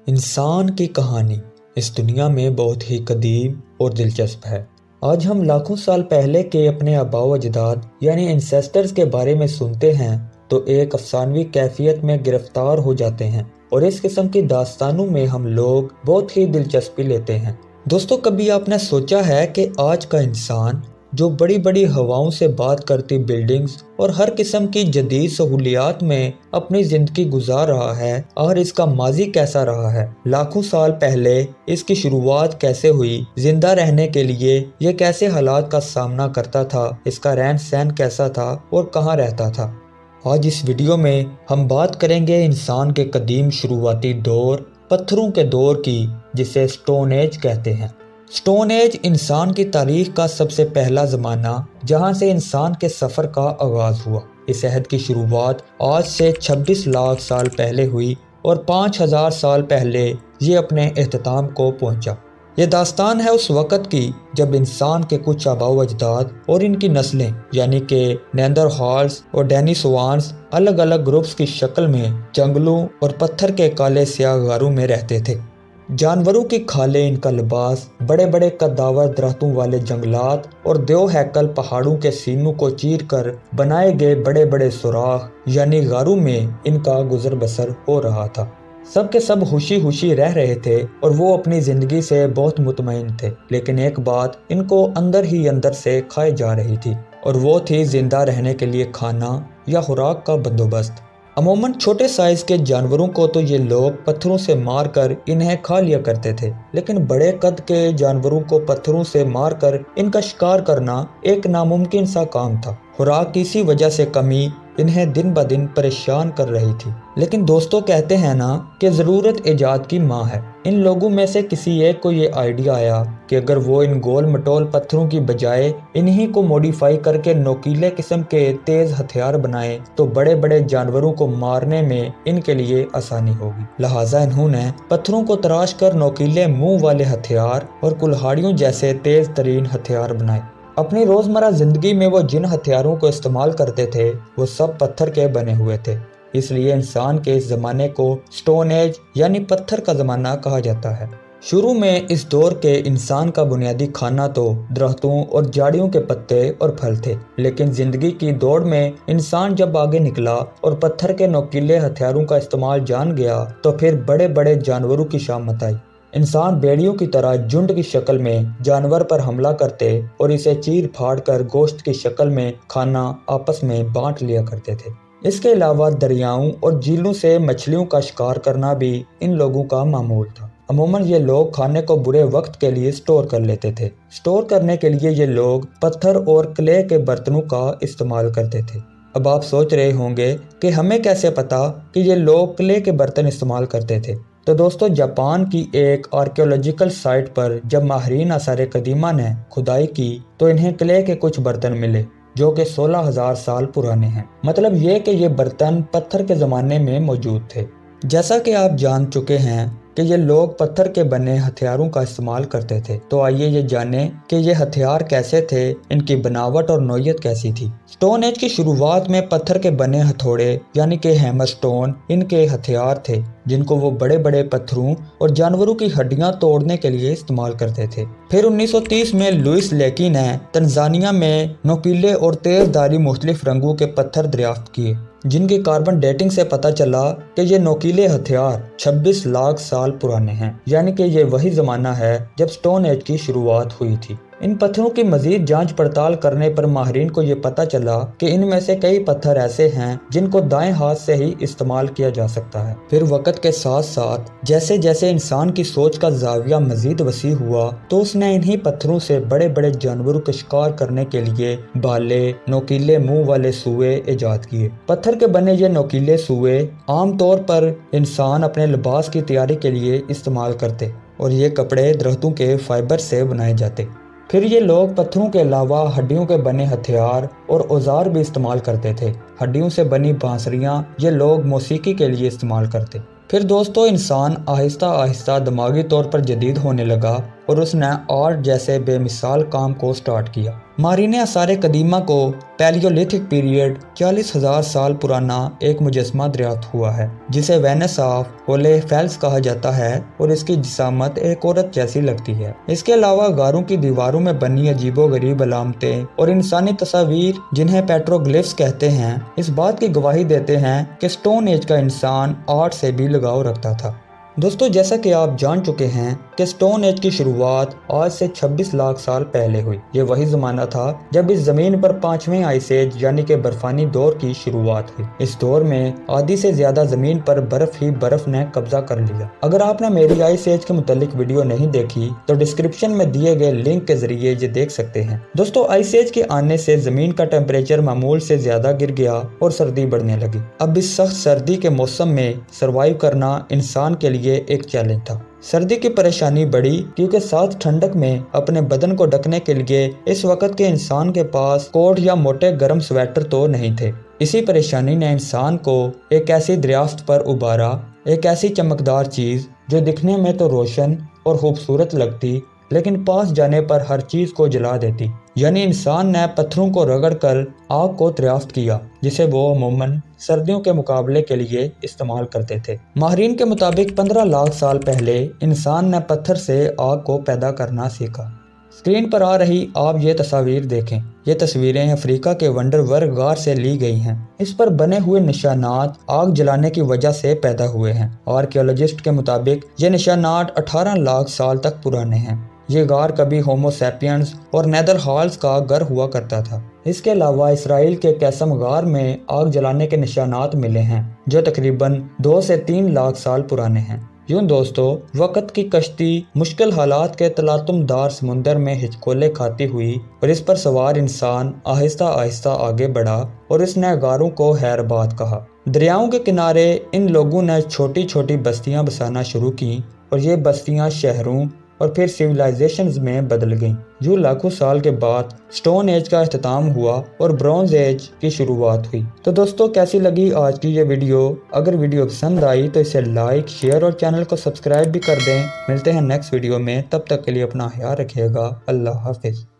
انسان کی کہانی اس دنیا میں بہت ہی قدیم اور دلچسپ ہے۔ آج ہم لاکھوں سال پہلے کے اپنے آباء و اجداد یعنی انسیسٹرز کے بارے میں سنتے ہیں تو ایک افسانوی کیفیت میں گرفتار ہو جاتے ہیں، اور اس قسم کی داستانوں میں ہم لوگ بہت ہی دلچسپی لیتے ہیں۔ دوستو، کبھی آپ نے سوچا ہے کہ آج کا انسان جو بڑی بڑی ہواؤں سے بات کرتی بلڈنگز اور ہر قسم کی جدید سہولیات میں اپنی زندگی گزار رہا ہے، اور اس کا ماضی کیسا رہا ہے؟ لاکھوں سال پہلے اس کی شروعات کیسے ہوئی؟ زندہ رہنے کے لیے یہ کیسے حالات کا سامنا کرتا تھا؟ اس کا رہن سہن کیسا تھا اور کہاں رہتا تھا؟ آج اس ویڈیو میں ہم بات کریں گے انسان کے قدیم شروعاتی دور، پتھروں کے دور کی، جسے سٹون ایج کہتے ہیں۔ سٹون ایج انسان کی تاریخ کا سب سے پہلا زمانہ جہاں سے انسان کے سفر کا آغاز ہوا۔ اس عہد کی شروعات آج سے 26 لاکھ سال پہلے ہوئی اور 5000 سال پہلے یہ اپنے اختتام کو پہنچا۔ یہ داستان ہے اس وقت کی جب انسان کے کچھ آباء و اجداد اور ان کی نسلیں یعنی کہ نیاندر ہالز اور ڈینیسووانز الگ الگ گروپس کی شکل میں جنگلوں اور پتھر کے کالے سیاہ غاروں میں رہتے تھے۔ جانوروں کی کھالیں ان کا لباس، بڑے بڑے قداور درختوں والے جنگلات اور دیو ہیکل پہاڑوں کے سینوں کو چیر کر بنائے گئے بڑے بڑے سوراخ یعنی غاروں میں ان کا گزر بسر ہو رہا تھا۔ سب کے سب خوشی خوشی رہ رہے تھے اور وہ اپنی زندگی سے بہت مطمئن تھے، لیکن ایک بات ان کو اندر ہی اندر سے کھائے جا رہی تھی، اور وہ تھی زندہ رہنے کے لیے کھانا یا خوراک کا بندوبست۔ عموماً چھوٹے سائز کے جانوروں کو تو یہ لوگ پتھروں سے مار کر انہیں کھا لیا کرتے تھے، لیکن بڑے قد کے جانوروں کو پتھروں سے مار کر ان کا شکار کرنا ایک ناممکن سا کام تھا۔ خوراک کی اسی وجہ سے کمی انہیں دن بہ دن پریشان کر رہی تھی۔ لیکن دوستوں، کہتے ہیں نا کہ ضرورت ایجاد کی ماں ہے۔ ان لوگوں میں سے کسی ایک کو یہ آئیڈیا آیا کہ اگر وہ ان گول مٹول پتھروں کی بجائے انہی کو موڈیفائی کر کے نوکیلے قسم کے تیز ہتھیار بنائے تو بڑے بڑے جانوروں کو مارنے میں ان کے لیے آسانی ہوگی۔ لہٰذا انہوں نے پتھروں کو تراش کر نوکیلے منہ والے ہتھیار اور کلہاڑیوں جیسے تیز ترین ہتھیار بنائے۔ اپنی روزمرہ زندگی میں وہ جن ہتھیاروں کو استعمال کرتے تھے وہ سب پتھر کے بنے ہوئے تھے، اس لیے انسان کے اس زمانے کو سٹون ایج یعنی پتھر کا زمانہ کہا جاتا ہے۔ شروع میں اس دور کے انسان کا بنیادی کھانا تو درختوں اور جھاڑیوں کے پتے اور پھل تھے، لیکن زندگی کی دوڑ میں انسان جب آگے نکلا اور پتھر کے نوکیلے ہتھیاروں کا استعمال جان گیا تو پھر بڑے بڑے جانوروں کی شامت آئی۔ انسان بیڑیوں کی طرح جھنڈ کی شکل میں جانور پر حملہ کرتے اور اسے چیر پھاڑ کر گوشت کی شکل میں کھانا آپس میں بانٹ لیا کرتے تھے۔ اس کے علاوہ دریاؤں اور جھیلوں سے مچھلیوں کا شکار کرنا بھی ان لوگوں کا معمول تھا۔ عموماً یہ لوگ کھانے کو برے وقت کے لیے سٹور کر لیتے تھے۔ سٹور کرنے کے لیے یہ لوگ پتھر اور کلے کے برتنوں کا استعمال کرتے تھے۔ اب آپ سوچ رہے ہوں گے کہ ہمیں کیسے پتا کہ یہ لوگ کلے کے برتن استعمال کرتے تھے؟ تو دوستو، جاپان کی ایک آرکیولوجیکل سائٹ پر جب ماہرین آثار قدیمہ نے کھدائی کی تو انہیں کلے کے کچھ برتن ملے جو کہ 16,000 سال پرانے ہیں۔ مطلب یہ کہ یہ برتن پتھر کے زمانے میں موجود تھے۔ جیسا کہ آپ جان چکے ہیں کہ یہ لوگ پتھر کے بنے ہتھیاروں کا استعمال کرتے تھے، تو آئیے یہ جانیں کہ یہ ہتھیار کیسے تھے، ان کی بناوٹ اور نوعیت کیسی تھی۔ سٹون ایج کی شروعات میں پتھر کے بنے ہتھوڑے یعنی کہ ہیمر سٹون ان کے ہتھیار تھے، جن کو وہ بڑے بڑے پتھروں اور جانوروں کی ہڈیاں توڑنے کے لیے استعمال کرتے تھے۔ پھر 1930 میں لوئس لیکی نے تنزانیہ میں نوکیلے اور تیز دھاری مختلف رنگوں کے پتھر دریافت کیے، جن کی کاربن ڈیٹنگ سے پتہ چلا کہ یہ نوکیلے ہتھیار 26 لاکھ سال پرانے ہیں، یعنی کہ یہ وہی زمانہ ہے جب سٹون ایج کی شروعات ہوئی تھی۔ ان پتھروں کی مزید جانچ پڑتال کرنے پر ماہرین کو یہ پتہ چلا کہ ان میں سے کئی پتھر ایسے ہیں جن کو دائیں ہاتھ سے ہی استعمال کیا جا سکتا ہے۔ پھر وقت کے ساتھ ساتھ جیسے جیسے انسان کی سوچ کا زاویہ مزید وسیع ہوا تو اس نے انہی پتھروں سے بڑے بڑے جانوروں کا شکار کرنے کے لیے بھالے، نوکیلے منہ والے سوئے ایجاد کیے۔ پتھر کے بنے یہ نوکیلے سوئے عام طور پر انسان اپنے لباس کی تیاری کے لیے استعمال کرتے، اور یہ کپڑے درختوں کے فائبر سے بنائے جاتے۔ پھر یہ لوگ پتھروں کے علاوہ ہڈیوں کے بنے ہتھیار اور اوزار بھی استعمال کرتے تھے۔ ہڈیوں سے بنی بانسریاں یہ لوگ موسیقی کے لیے استعمال کرتے۔ پھر دوستو، انسان آہستہ آہستہ دماغی طور پر جدید ہونے لگا اور اس نے آرٹ جیسے بے مثال کام کو سٹارٹ کیا۔ ماہرین آثار قدیمہ کو پیلیولیتھک پیریڈ 40,000 سال پرانا ایک مجسمہ دریافت ہوا ہے جسے وینس آف ہولے فیلس کہا جاتا ہے اور اس کی جسامت ایک عورت جیسی لگتی ہے۔ اس کے علاوہ غاروں کی دیواروں میں بنی عجیب و غریب علامتیں اور انسانی تصاویر جنہیں پیٹروگلفس کہتے ہیں اس بات کی گواہی دیتے ہیں کہ سٹون ایج کا انسان آرٹ سے بھی لگاؤ رکھتا تھا۔ دوستو جیسا کہ آپ جان چکے ہیں کہ سٹون ایج کی شروعات آج سے 26 لاکھ سال پہلے ہوئی۔ یہ وہی زمانہ تھا جب اس زمین پر 5ویں آئس ایج یعنی کہ برفانی دور کی شروعات ہوئی۔ اس دور میں آدھی سے زیادہ زمین پر برف ہی برف نے قبضہ کر لیا۔ اگر آپ نے میری آئس ایج کے متعلق ویڈیو نہیں دیکھی تو ڈسکرپشن میں دیے گئے لنک کے ذریعے یہ دیکھ سکتے ہیں۔ دوستو آئس ایج کے آنے سے زمین کا ٹیمپریچر معمول سے زیادہ گر گیا اور سردی بڑھنے لگی۔ اب اس سخت سردی کے موسم میں سروائیو کرنا انسان کے لیے ایک چیلنج تھا۔ سردی کی پریشانی بڑھی کیونکہ ساتھ ٹھنڈک میں اپنے بدن کو ڈھکنے کے لیے اس وقت کے انسان کے پاس کوٹ یا موٹے گرم سویٹر تو نہیں تھے۔ اسی پریشانی نے انسان کو ایک ایسی دریافت پر ابھارا، ایک ایسی چمکدار چیز جو دکھنے میں تو روشن اور خوبصورت لگتی لیکن پاس جانے پر ہر چیز کو جلا دیتی۔ یعنی انسان نے پتھروں کو رگڑ کر آگ کو دریافت کیا جسے وہ عموماً سردیوں کے مقابلے کے لیے استعمال کرتے تھے۔ ماہرین کے مطابق 15 لاکھ سال پہلے انسان نے پتھر سے آگ کو پیدا کرنا سیکھا۔ اسکرین پر آ رہی آپ یہ تصاویر دیکھیں۔ یہ تصویریں افریقہ کے ونڈرورگ غار سے لی گئی ہیں۔ اس پر بنے ہوئے نشانات آگ جلانے کی وجہ سے پیدا ہوئے ہیں۔ آرکیولوجسٹ کے مطابق یہ نشانات 18 لاکھ سال تک پرانے ہیں۔ یہ غار کبھی ہومو سیپینز اور نیدر ہالز کا گھر ہوا کرتا تھا۔ اس کے علاوہ اسرائیل کے کیسم غار میں آگ جلانے کے نشانات ملے ہیں جو تقریباً 2 سے 3 لاکھ سال پرانے ہیں۔ یوں دوستو وقت کی کشتی مشکل حالات کے تلاطم دار سمندر میں ہچکولے کھاتی ہوئی اور اس پر سوار انسان آہستہ آہستہ آگے بڑھا اور اس نے غاروں کو حیربات کہا۔ دریاؤں کے کنارے ان لوگوں نے چھوٹی چھوٹی بستیاں بسانا شروع کی اور یہ بستیاں شہروں اور پھر سیولائزیشنز میں بدل گئیں۔ یوں لاکھوں سال کے بعد سٹون ایج کا اختتام ہوا اور برونز ایج کی شروعات ہوئی۔ تو دوستو کیسی لگی آج کی یہ ویڈیو؟ اگر ویڈیو پسند آئی تو اسے لائک، شیئر اور چینل کو سبسکرائب بھی کر دیں۔ ملتے ہیں نیکسٹ ویڈیو میں، تب تک کے لیے اپنا خیال رکھیے گا۔ اللہ حافظ۔